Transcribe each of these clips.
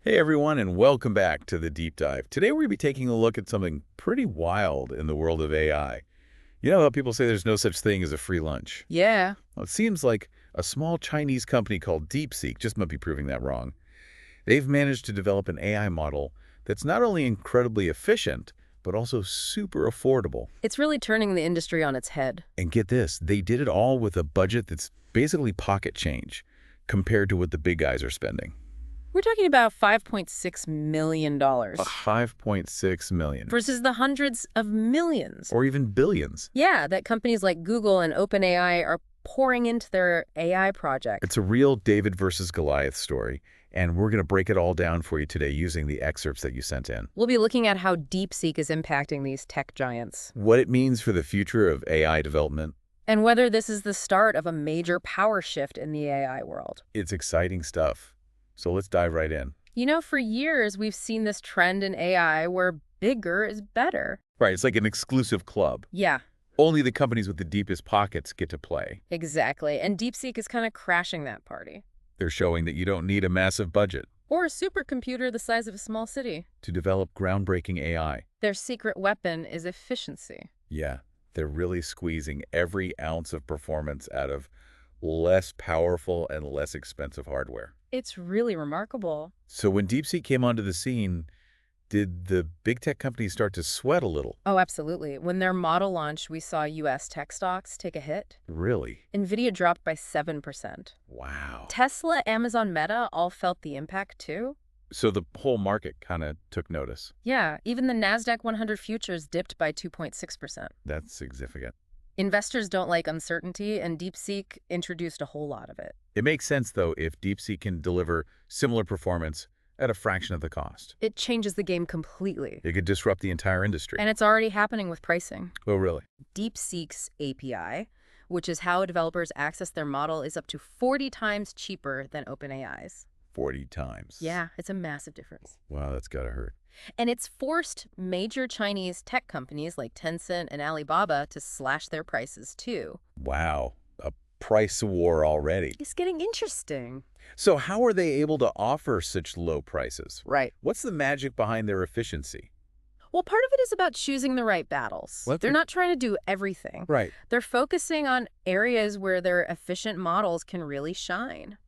Hey everyone, and welcome back to the Deep Dive. Today we're going to be taking a look at something pretty wild in the world of AI. You know how people say there's no such thing as a free lunch? Yeah. Well, it seems like a small Chinese company called DeepSeek just might be proving that wrong. They've managed to develop an AI model that's not only incredibly efficient, but also super affordable. It's really turning the industry on its head. And get this, they did it all with a budget that's basically pocket change compared to what the big guys are spending. We're talking about $5.6 million dollars 5.6 million. versus the hundreds of millions. Or even billions. Yeah, that companies like Google and OpenAI are pouring into their AI project. It's a real David versus Goliath story, and we're going to break it all down for you today using the excerpts that you sent in. We'll be looking at how DeepSeek is impacting these tech giants, What it means for the future of AI development. and whether this is the start of a major power shift in the AI world. It's exciting stuff. So let's dive right in. You know, for years, we've seen this trend in AI where bigger is better. Right, it's like an exclusive club. Yeah, Only the companies with the deepest pockets get to play. exactly. And DeepSeek is kind of crashing that party. They're showing that you don't need a massive budget Or a supercomputer the size of a small city. to develop groundbreaking AI. Their secret weapon is efficiency. Yeah, they're really squeezing every ounce of performance out of less powerful and less expensive hardware. It's really remarkable. So when DeepSeek came onto the scene, did the big tech companies start to sweat a little? Oh, absolutely. When their model launched, we saw U.S. tech stocks take a hit. Really? NVIDIA dropped by 7%. Wow. Tesla, Amazon, Meta all felt the impact too. So the whole market kind of took notice. Yeah, even the NASDAQ 100 futures dipped by 2.6%. That's significant. Investors don't like uncertainty, and DeepSeek introduced a whole lot of it. It makes sense, though, if DeepSeek can deliver similar performance at a fraction of the cost. It changes the game completely. It could disrupt the entire industry. And it's already happening with pricing. Oh, really? DeepSeek's API, which is how developers access their model, is up to 40 times cheaper than OpenAI's. 40 times. Yeah, it's a massive difference. Wow, that's gotta hurt. And it's forced major Chinese tech companies like Tencent and Alibaba to slash their prices too. Wow, a price war already. It's getting interesting. So how are they able to offer such low prices? Right. What's the magic behind their efficiency? Well, part of it is about choosing the right battles. Well, They're not trying to do everything. Right. They're focusing on areas where their efficient models can really shine.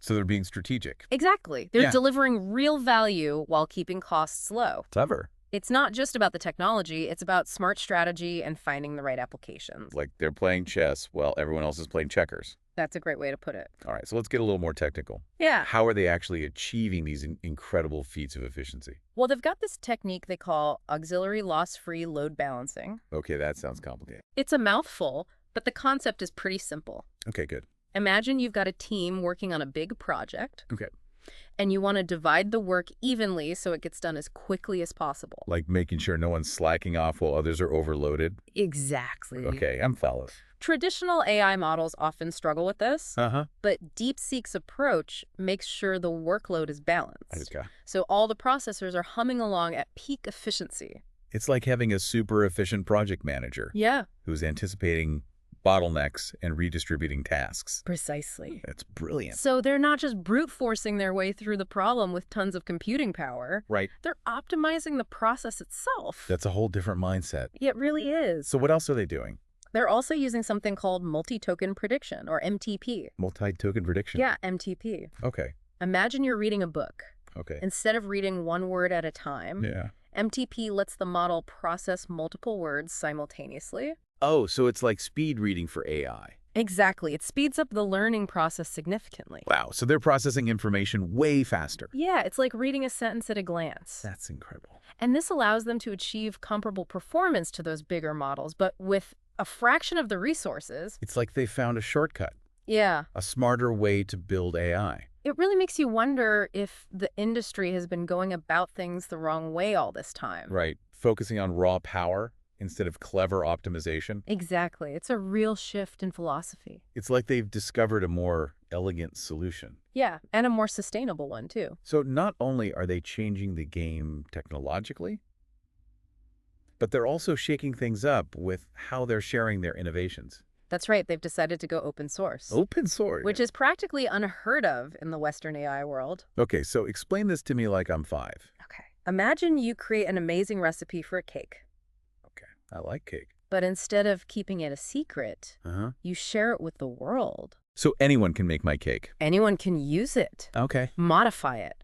So they're being strategic. Exactly. They're Yeah. delivering real value while keeping costs low. Clever. It's not just about the technology, it's about smart strategy and finding the right applications. Like they're playing chess while everyone else is playing checkers. That's a great way to put it. All right, so let's get a little more technical. Yeah. How are they actually achieving these incredible feats of efficiency? Well, they've got this technique they call auxiliary loss-free load balancing. Okay, that sounds complicated. It's a mouthful, but the concept is pretty simple. Okay, good. Imagine you've got a team working on a big project. Okay. And you want to divide the work evenly so it gets done as quickly as possible. Like making sure no one's slacking off while others are overloaded? Exactly. Okay, I'm following. Traditional AI models often struggle with this, Uh-huh. but DeepSeek's approach makes sure the workload is balanced. Okay. So all the processors are humming along at peak efficiency. It's like having a super efficient project manager Yeah, who's anticipating bottlenecks and redistributing tasks. precisely. That's brilliant. So they're not just brute forcing their way through the problem with tons of computing power. Right. They're optimizing the process itself. That's a whole different mindset. It really is. So what else are they doing? They're also using something called multi-token prediction, or MTP. Multi-token prediction. Yeah, MTP. Okay. Imagine you're reading a book. Okay. Instead of reading one word at a time, Yeah. MTP lets the model process multiple words simultaneously. Oh, so it's like speed reading for AI. Exactly. It speeds up the learning process significantly. Wow, so they're processing information way faster. Yeah, it's like reading a sentence at a glance. That's incredible. And this allows them to achieve comparable performance to those bigger models, but with a fraction of the resources. It's like they found a shortcut, Yeah. a smarter way to build AI. It really makes you wonder if the industry has been going about things the wrong way all this time. Right, focusing on raw power instead of clever optimization. Exactly. It's a real shift in philosophy. It's like they've discovered a more elegant solution. Yeah, and a more sustainable one, too. So not only are they changing the game technologically, but they're also shaking things up with how they're sharing their innovations. That's right. They've decided to go open source, Open source. which is practically unheard of in the Western AI world. Okay, so explain this to me like I'm 5. Okay. Imagine you create an amazing recipe for a cake, Okay, I like cake. but instead of keeping it a secret, Uh-huh. you share it with the world. So anyone can make my cake. Anyone can use it, Okay. modify it,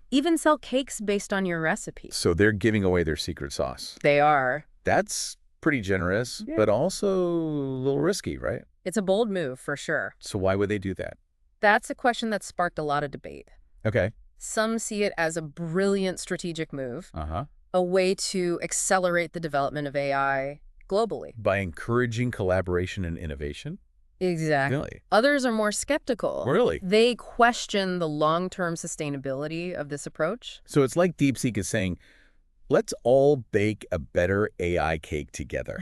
even sell cakes based on your recipe. So they're giving away their secret sauce. They are. That's pretty generous, Yeah. but also a little risky, right? It's a bold move, for sure. So why would they do that? That's a question that sparked a lot of debate. Okay. Some see it as a brilliant strategic move, Uh-huh. a way to accelerate the development of AI globally. By encouraging collaboration and innovation? Exactly. Really? Others are more skeptical. Really? They question the long-term sustainability of this approach. So it's like DeepSeek is saying, let's all bake a better AI cake together.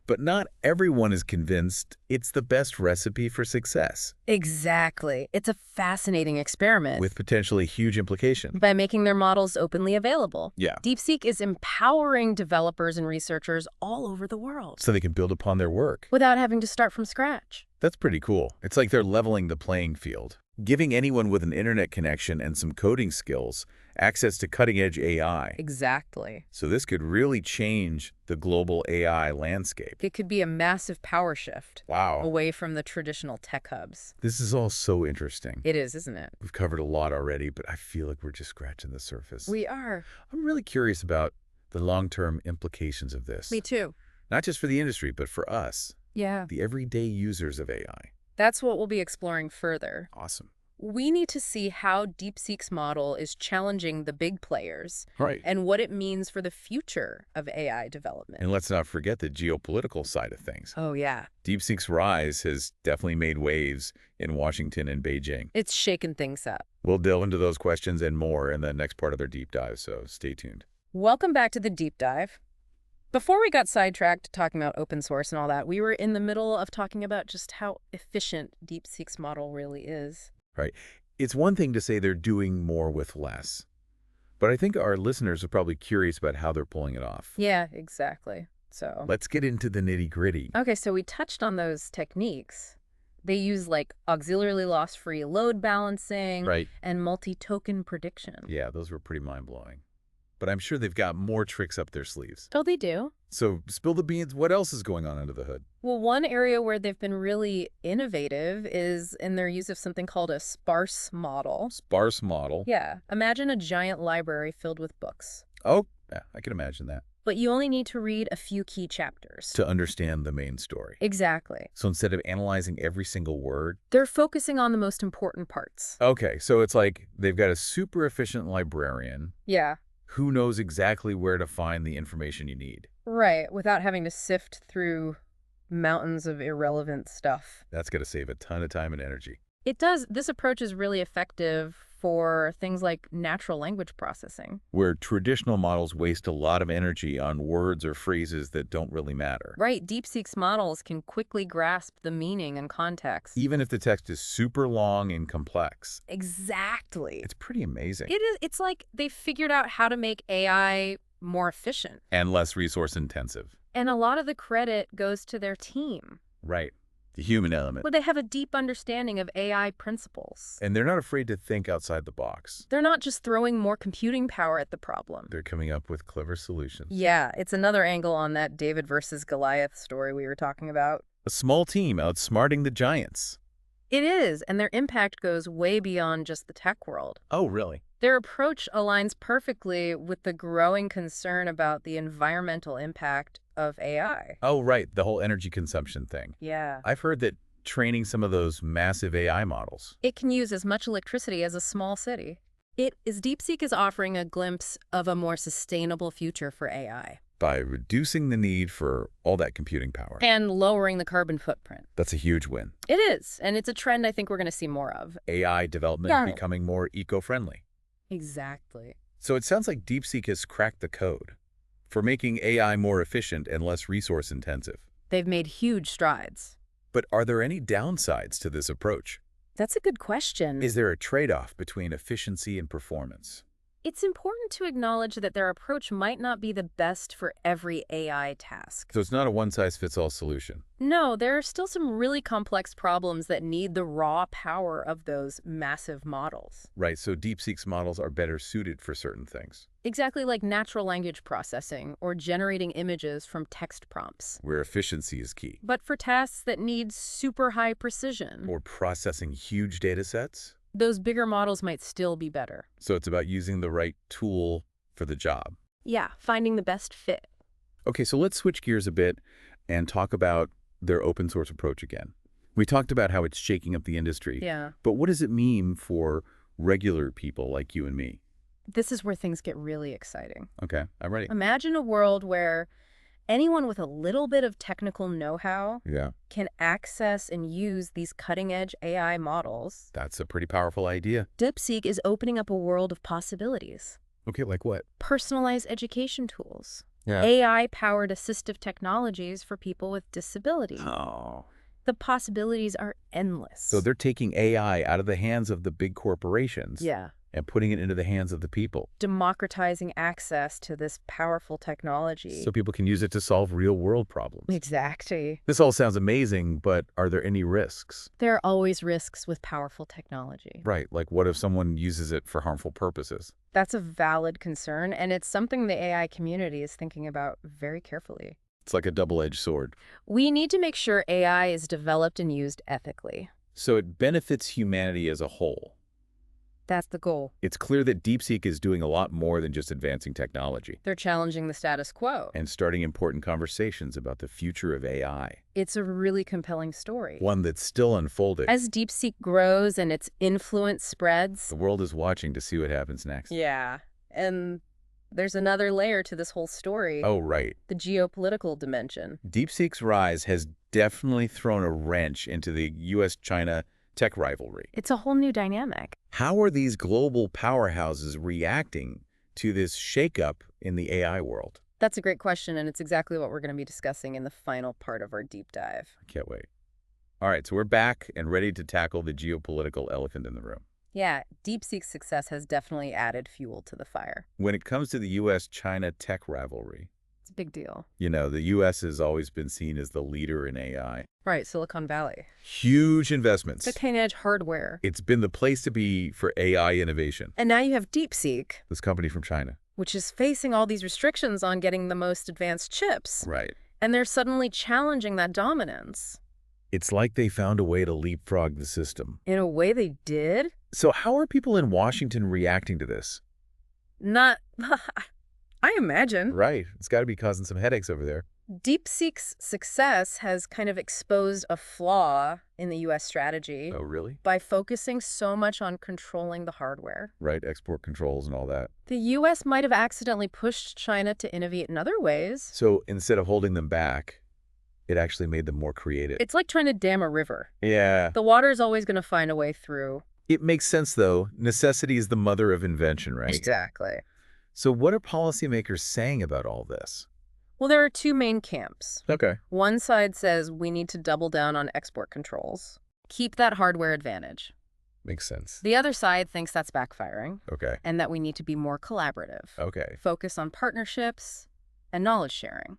But not everyone is convinced it's the best recipe for success, Exactly. It's a fascinating experiment. with potentially huge implications. By making their models openly available. Yeah. DeepSeek is empowering developers and researchers all over the world So they can build upon their work. without having to start from scratch. That's pretty cool. It's like they're leveling the playing field, giving anyone with an internet connection and some coding skills access to cutting-edge AI. Exactly. So this could really change the global AI landscape. It could be a massive power shift Wow. away from the traditional tech hubs. This is all so interesting. It is, isn't it? We've covered a lot already, but I feel like we're just scratching the surface. We are. I'm really curious about the long-term implications of this. Me too. Not just for the industry, but for us, Yeah. the everyday users of AI. That's what we'll be exploring further. Awesome. We need to see how DeepSeek's model is challenging the big players Right. and what it means for the future of AI development. And let's not forget the geopolitical side of things. Oh, yeah. DeepSeek's rise has definitely made waves in Washington and Beijing. It's shaken things up. We'll delve into those questions and more in the next part of their deep dive, so stay tuned. Welcome back to the deep dive. Before we got sidetracked talking about open source and all that, we were in the middle of talking about just how efficient DeepSeek's model really is. Right. It's one thing to say they're doing more with less, but I think our listeners are probably curious about how they're pulling it off. Yeah, exactly. So, Let's get into the nitty-gritty. okay, so we touched on those techniques. They use like auxiliary loss-free load balancing Right. and multi-token prediction. Yeah, those were pretty mind-blowing. But I'm sure they've got more tricks up their sleeves. Oh, they do. So spill the beans. What else is going on under the hood? Well, one area where they've been really innovative is in their use of something called a sparse model. Sparse model. Yeah, imagine a giant library filled with books, Oh, yeah, I can imagine that. but you only need to read a few key chapters. To understand the main story. Exactly. So instead of analyzing every single word. They're focusing on the most important parts. Okay, so it's like they've got a super efficient librarian Yeah, who knows exactly where to find the information you need. right, without having to sift through mountains of irrelevant stuff. That's going to save a ton of time and energy. It does. This approach is really effective for things like natural language processing. Where traditional models waste a lot of energy on words or phrases that don't really matter. Right, DeepSeek's models can quickly grasp the meaning and context. Even if the text is super long and complex. Exactly. It's pretty amazing. It is. It's like they figured out how to make AI more efficient. And less resource intensive. And a lot of the credit goes to their team. Right. The human element. Well, they have a deep understanding of AI principles. And they're not afraid to think outside the box. They're not just throwing more computing power at the problem. They're coming up with clever solutions. Yeah, it's another angle on that David versus Goliath story we were talking about. A small team outsmarting the giants. It is, and their impact goes way beyond just the tech world. Oh, really? Their approach aligns perfectly with the growing concern about the environmental impact of AI. Oh, right. The whole energy consumption thing. Yeah. I've heard that training some of those massive AI models. It can use as much electricity as a small city. DeepSeek is offering a glimpse of a more sustainable future for AI. By reducing the need for all that computing power. And lowering the carbon footprint. That's a huge win. It is, and it's a trend I think we're going to see more of. AI development Yeah. becoming more eco-friendly. Exactly. So it sounds like DeepSeek has cracked the code for making AI more efficient and less resource intensive. They've made huge strides. But are there any downsides to this approach? That's a good question. Is there a trade-off between efficiency and performance? It's important to acknowledge that their approach might not be the best for every AI task. So it's not a one-size-fits-all solution. No, there are still some really complex problems that need the raw power of those massive models. Right, so DeepSeek's models are better suited for certain things, Exactly like natural language processing or generating images from text prompts. where efficiency is key. But for tasks that need super high precision, Or processing huge data sets. those bigger models might still be better. So it's about using the right tool for the job. Yeah, finding the best fit. Okay, so let's switch gears a bit and talk about their open source approach again. We talked about how it's shaking up the industry, Yeah. but what does it mean for regular people like you and me? This is where things get really exciting. Okay, I'm ready. Imagine a world where anyone with a little bit of technical know-how Yeah, can access and use these cutting-edge AI models. that's a pretty powerful idea. DeepSeek is opening up a world of possibilities. Okay, like what? Personalized education tools. Yeah. AI-powered assistive technologies for people with disabilities. Oh. The possibilities are endless. So they're taking AI out of the hands of the big corporations Yeah. and putting it into the hands of the people. Democratizing access to this powerful technology. So people can use it to solve real-world problems. Exactly. This all sounds amazing, but are there any risks? There are always risks with powerful technology. Right, like what if someone uses it for harmful purposes? That's a valid concern, and it's something the AI community is thinking about very carefully. It's like a double-edged sword. We need to make sure AI is developed and used ethically. So it benefits humanity as a whole. That's the goal. It's clear that DeepSeek is doing a lot more than just advancing technology They're challenging the status quo. and starting important conversations about the future of AI, It's a really compelling story. one that's still unfolding. As DeepSeek grows and its influence spreads. The world is watching to see what happens next. Yeah, and there's another layer to this whole story. Oh, right. The geopolitical dimension. DeepSeek's rise has definitely thrown a wrench into the U.S.-China tech rivalry. It's a whole new dynamic. How are these global powerhouses reacting to this shakeup in the AI world? That's a great question, and it's exactly what we're going to be discussing in the final part of our deep dive. I can't wait. All right, so we're back and ready to tackle the geopolitical elephant in the room. Yeah, DeepSeek's success has definitely added fuel to the fire. When it comes to the U.S.-China tech rivalry, It's a big deal. you know, the U.S. has always been seen as the leader in AI. Right, Silicon Valley. Huge investments. The cutting-edge hardware. It's been the place to be for AI innovation. And now you have DeepSeek, This company from China. which is facing all these restrictions on getting the most advanced chips. Right. And they're suddenly challenging that dominance. It's like they found a way to leapfrog the system. In a way they did? So how are people in Washington reacting to this? Not... I imagine. Right. It's got to be causing some headaches over there. DeepSeek's success has kind of exposed a flaw in the U.S. strategy Oh, really? by focusing so much on controlling the hardware. Right. Export controls and all that. The U.S. might have accidentally pushed China to innovate in other ways. So instead of holding them back, it actually made them more creative. It's like trying to dam a river. Yeah. The water is always going to find a way through. It makes sense, though. Necessity is the mother of invention, right? Exactly. So what are policymakers saying about all this? Well, there are two main camps. Okay. One side says we need to double down on export controls, keep that hardware advantage. Makes sense. The other side thinks that's backfiring Okay. and that we need to be more collaborative, Okay. focus on partnerships and knowledge sharing.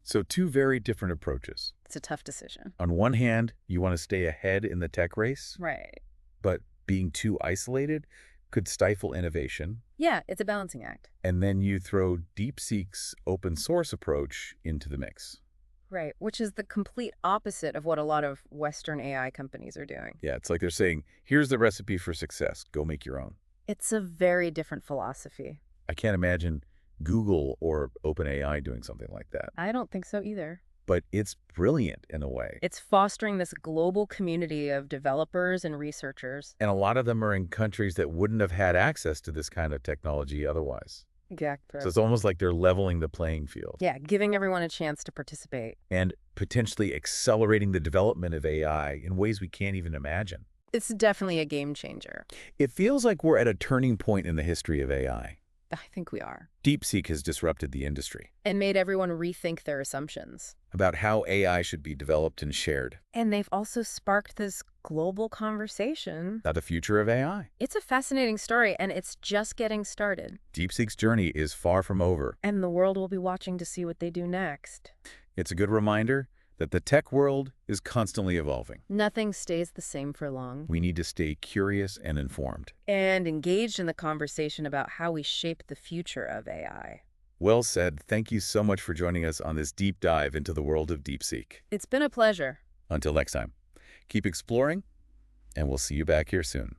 So two very different approaches. It's a tough decision. On one hand, you want to stay ahead in the tech race, Right. but being too isolated could stifle innovation. Yeah, it's a balancing act. And then you throw DeepSeek's open source approach into the mix. Right, which is the complete opposite of what a lot of Western AI companies are doing. Yeah, it's like they're saying, here's the recipe for success. Go make your own. It's a very different philosophy. I can't imagine Google or OpenAI doing something like that. I don't think so either. But it's brilliant in a way. It's fostering this global community of developers and researchers. And a lot of them are in countries that wouldn't have had access to this kind of technology otherwise. Exactly. So it's almost like they're leveling the playing field. Yeah, giving everyone a chance to participate. And potentially accelerating the development of AI in ways we can't even imagine. It's definitely a game changer. It feels like we're at a turning point in the history of AI. I think we are. DeepSeek has disrupted the industry And made everyone rethink their assumptions. about how AI should be developed and shared. And they've also sparked this global conversation. About the future of AI. It's a fascinating story, and it's just getting started. DeepSeek's journey is far from over. And the world will be watching to see what they do next. It's a good reminder that the tech world is constantly evolving. Nothing stays the same for long. We need to stay curious and informed. And engaged in the conversation about how we shape the future of AI. Well said. Thank you so much for joining us on this deep dive into the world of DeepSeek. It's been a pleasure. Until next time, keep exploring, and we'll see you back here soon.